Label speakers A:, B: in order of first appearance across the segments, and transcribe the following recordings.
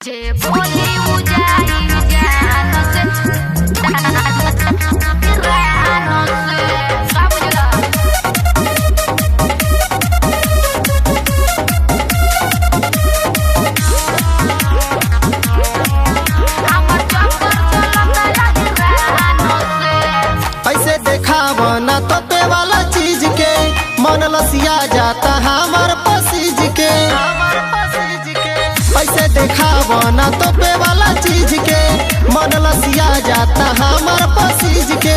A: जे बोली उजाई जान से रानो से सब जगह हमर चक्कर चलता रानो से
B: ऐसे देखावा ना तोपे वाला चीज के मन लसिया जाता हमार पसीज के ऐसे देखावा ना तोपे वाला चीज के मन लसिया जाता हमार पसीज के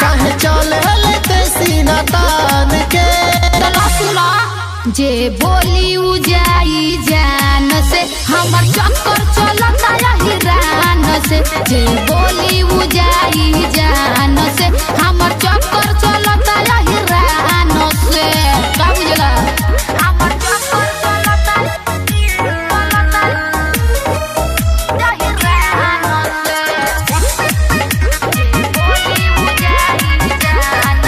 B: काहे चले लेते सीना तान के
A: जे बोली उजाई जान से हमर चक्कर चलता हिरान से जे बोली उजाई जान से हमर चक्कर चलता हिरान से का बुझला हमर चक्कर चलता हिरान से जे बोली उजाई जान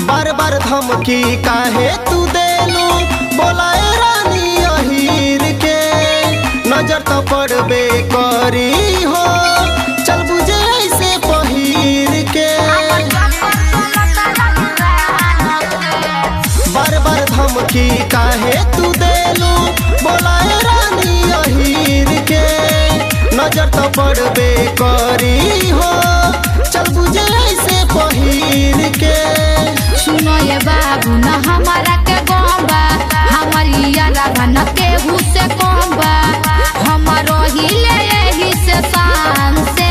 B: बार बार धमकी काहे तू देलू बोलाए रानी अहीर के नजर तो पड़बे करी हो चल बुझे ऐसे पहिर के बार बार धमकी काहे तू देलू बोलाए रानी अहीर के नजर तो पड़बे करी हो चल बुझे ऐसे पहिर के
A: सुनो ये बाबू न हमारा के गोंबा हमारी यारा बन के हुसे कोंबा हमारो हिले यही से शान से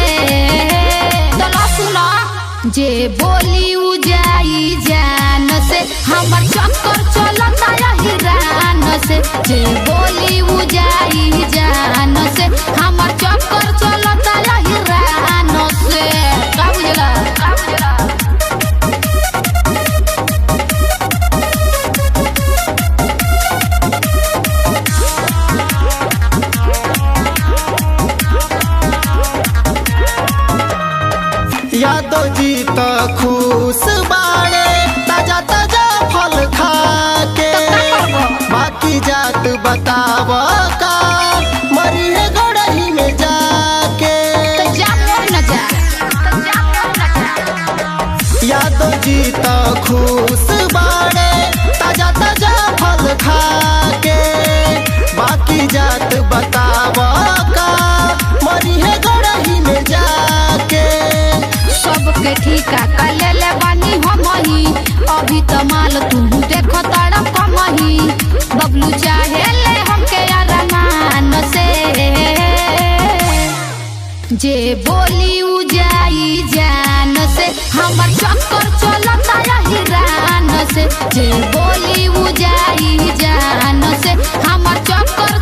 A: चलो सुनो जे बोली उजाई जान से हमर चक्कर चलता हिरान से जे बोली उजाई जान से हमर चक्कर चलता हिरान से का बुझला
B: यादव जी तो खुश बाड़े ताजा ताजा फल खा के बाकी जात बताव का मरी है गड़ही में जाके यादव जी तो खुश बाड़े ताजा ताजा फल खा के बाकी जात बताव का मरी है गड़ही में जाके
A: सबके ठीका कले ले बानी हमही अभी तो माल तू देखो तड़प कमही बबलू चाहे ले हमके अरमान से जे बोली उजाई जान से हमर चक्कर चलता हिरान से जे बोली उजाई जान से हमर चक्कर